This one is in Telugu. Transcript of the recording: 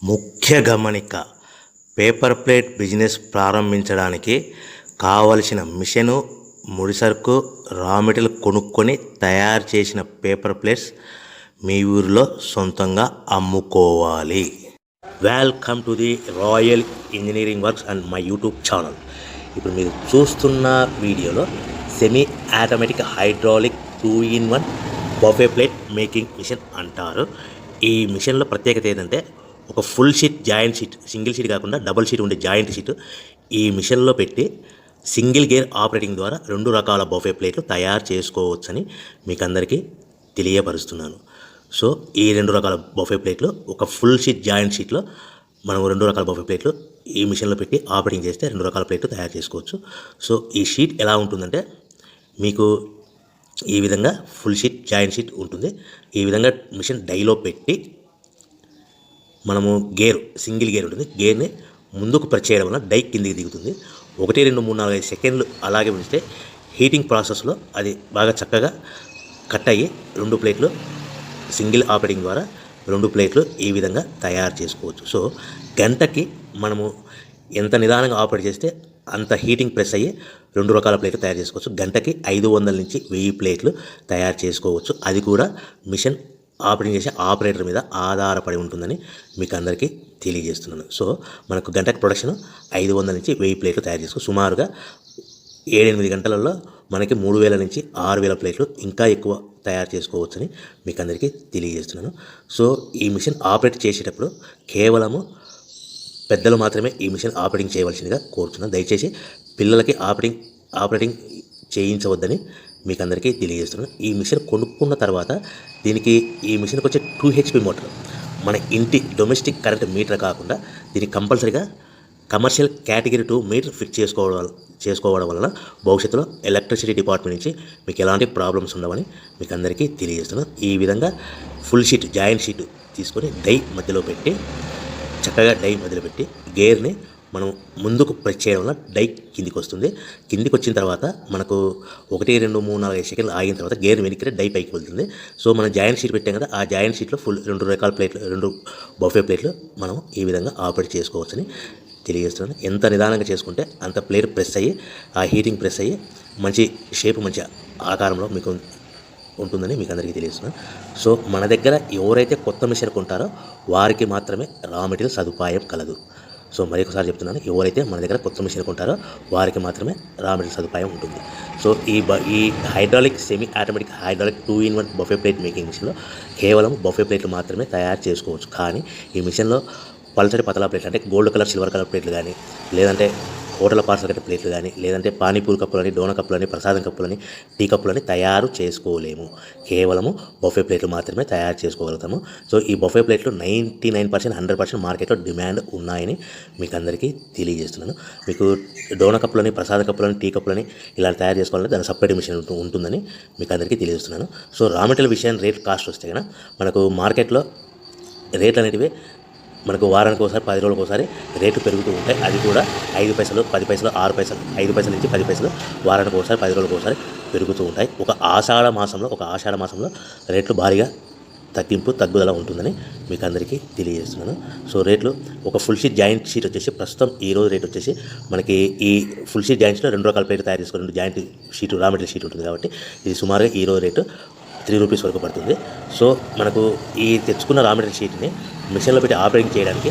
ముఖ్య గమనిక, పేపర్ ప్లేట్ బిజినెస్ ప్రారంభించడానికి కావలసిన మిషను, ముడిసరుకు, రా మెటీరియల్ కొనుక్కొని తయారు చేసిన పేపర్ ప్లేట్స్ మీ ఊరిలో సొంతంగా అమ్ముకోవాలి. Welcome to the Royal Engineering Works and my YouTube channel. ఇప్పుడు మీరు చూస్తున్న వీడియోలో semi automatic hydraulic 2-in-1 buffet plate making machine అంటారు. ఈ మిషన్లో ప్రత్యేకత ఏంటంటే ఒక full sheet joint sheet, single sheet కాకుండా డబుల్ షీట్ ఉండే జాయింట్ షీట్ ఈ మిషన్లో పెట్టి సింగిల్ గేర్ ఆపరేటింగ్ ద్వారా 2 రకాల బఫే ప్లేట్లు తయారు చేసుకోవచ్చని మీకు అందరికీ తెలియపరుస్తున్నాను. సో ఈ 2 రకాల బఫే ప్లేట్లు ఒక ఫుల్ షీట్ జాయింట్ షీట్లో మనం 2 రకాల బఫే ప్లేట్లు ఈ మిషన్లో పెట్టి ఆపరేటింగ్ చేస్తే 2 రకాల ప్లేట్లు తయారు చేసుకోవచ్చు. సో ఈ షీట్ ఎలా ఉంటుందంటే మీకు ఈ విధంగా ఫుల్ షీట్ జాయింట్ షీట్ ఉంటుంది. ఈ విధంగా మిషన్ డైలో పెట్టి మనము సింగిల్ గేర్ ఉంటుంది. గేర్ని ముందుకు ప్రెస్ చేయడం వల్ల డై కిందికి దిగుతుంది. 1, 2, 3, 4, 5 సెకండ్లు అలాగే ఉంచితే హీటింగ్ ప్రాసెస్లో అది బాగా చక్కగా కట్ అయ్యి 2 ప్లేట్లు సింగిల్ ఆపరేటింగ్ ద్వారా 2 ప్లేట్లు ఈ విధంగా తయారు చేసుకోవచ్చు. సో గంటకి మనము ఎంత నిదానంగా ఆపరేట్ చేస్తే అంత హీటింగ్ ప్రెస్ అయ్యి 2 రకాల ప్లేట్లు తయారు చేసుకోవచ్చు. గంటకి 500 నుంచి 1000 ప్లేట్లు తయారు చేసుకోవచ్చు. అది కూడా మిషన్ ఆపరేటింగ్ చేసే ఆపరేటర్ మీద ఆధారపడి ఉంటుందని మీకు అందరికీ తెలియజేస్తున్నాను. సో మనకు గంటకి ప్రొడక్షన్ 500 నుంచి 1000 ప్లేట్లు తయారు చేసుకోవచ్చు. సుమారుగా 7-8 గంటలలో మనకి 3000 నుంచి 6000 ప్లేట్లు ఇంకా ఎక్కువ తయారు చేసుకోవచ్చని మీకు అందరికీ తెలియజేస్తున్నాను. సో ఈ మిషన్ ఆపరేట్ చేసేటప్పుడు కేవలము పెద్దలు మాత్రమే ఈ మిషన్ ఆపరేటింగ్ చేయవలసిందిగా కోరుతున్నాను. దయచేసి పిల్లలకి ఆపరేటింగ్ చేయించవద్దని మీకు అందరికీ తెలియజేస్తున్నాను. ఈ మిషన్ కొనుక్కున్న తర్వాత ఈ మిషన్కి వచ్చే 2 HP మోటార్ మన ఇంటి డొమెస్టిక్ కరెంట్ మీటర్ కాకుండా దీనికి కంపల్సరీగా కమర్షియల్ కేటగిరీ 2 మీటర్ ఫిక్స్ చేసుకోవడం వలన భవిష్యత్తులో ఎలక్ట్రిసిటీ డిపార్ట్మెంట్ నుంచి మీకు ఎలాంటి ప్రాబ్లమ్స్ ఉండవని మీకు అందరికీ తెలియజేస్తున్నాను. ఈ విధంగా ఫుల్ షీట్ జాయింట్ షీట్ తీసుకొని చక్కగా డై మధ్యలో పెట్టి గేర్ని మనం ముందుకు ప్రెస్ చేయడం వల్ల డై కిందికి వస్తుంది. కిందికి వచ్చిన తర్వాత మనకు 1, 2, 3, 4, 5 సెకండ్లు ఆగిన తర్వాత గేర్ వెనక్కి డై పైకి వెళ్తుంది. సో మనం జాయింట్ షీట్ పెట్టాం కదా, ఆ జాయింట్ షీట్లో ఫుల్ 2 రకాల ప్లేట్లు 2 బఫే ప్లేట్లు మనం ఈ విధంగా ఆపరేట్ చేసుకోవచ్చని తెలియజేస్తున్నాను. ఎంత నిదానంగా చేసుకుంటే అంత ప్లేట్ ప్రెస్ అయ్యి ఆ హీటింగ్ ప్రెస్ అయ్యి మంచి షేప్ మంచి ఆకారంలో మీకు ఉంటుందని మీకు అందరికీ తెలియజేస్తున్నాను. సో మన దగ్గర ఎవరైతే కొత్త మిషన్ కొంటారో వారికి మాత్రమే రా మెటీరియల్ సదుపాయం కలదు. సో మరొకసారి చెప్తున్నాను, ఎవరైతే మన దగ్గర కొత్త మిషన్ కొంటారో వారికి మాత్రమే రా మెటీరియల్ సదుపాయం ఉంటుంది. సో ఈ hydraulic semi automatic hydraulic 2-in-1 buffet plate making మిషన్లో కేవలం బఫే ప్లేట్లు మాత్రమే తయారు చేసుకోవచ్చు. కానీ ఈ మిషన్లో పల్చటి పతలా ప్లేట్లు అంటే గోల్డ్ కలర్, సిల్వర్ కలర్ ప్లేట్లు కానీ, లేదంటే హోటల్ పార్సల్ కట్టే ప్లేట్లు కానీ, లేదంటే పానీపూరి కప్పులని, డోనా కప్పులని, ప్రసాదం కప్పులని, టీ కప్పులని తయారు చేసుకోలేము. కేవలము బఫే ప్లేట్లు మాత్రమే తయారు చేసుకోగలుగుతాము. సో ఈ బఫే ప్లేట్లు 99%, 100% మార్కెట్లో డిమాండ్ ఉన్నాయని మీకు అందరికీ తెలియజేస్తున్నాను. మీకు డోనా కప్పులని, ప్రసాద కప్పులని, టీ కప్పులని ఇలా తయారు చేసుకోవాలంటే దాని సపరేట్ మిషన్ ఉంటుందని మీకు అందరికీ తెలియజేస్తున్నాను. సో రా మెటీరియల్ విషయాన్ని రేట్ కాస్ట్ వస్తే కనుక మనకు మార్కెట్లో రేట్లు అనేటివి మనకు వారానికి ఒకసారి, 10 రోజులకు ఒకసారి రేట్లు పెరుగుతూ ఉంటాయి. అది కూడా 5 పైసలు, 10 పైసలు, 6 పైసలు, 5 పైసల నుంచి 10 పైసలు వారానికి ఒకసారి, 10 రోజులకు ఒకసారి పెరుగుతూ ఉంటాయి. ఒక ఆషాఢ మాసంలో రేట్లు భారీగా తగ్గుదల ఉంటుందని మీకు అందరికీ తెలియజేస్తున్నాను. సో రేట్లు ఒక ఫుల్ షీట్ జాయింట్ షీట్ వచ్చేసి ప్రస్తుతం ఈ రోజు రేట్ వచ్చేసి మనకి ఈ ఫుల్ షీట్ జాయింట్ షీట్లో 2 రకాల ప్లేట్లు తయారు చేసుకోవాలి. 2 joint sheet raw material sheet ఉంటుంది కాబట్టి ఇది సుమారుగా ఈ రోజు రేటు 3 రూపీస్ వరకు పడుతుంది. సో మనకు ఈ తెచ్చుకున్న రా మెటీరియల్ షీట్ని మిషన్లో పెట్టి ఆపరేటింగ్ చేయడానికి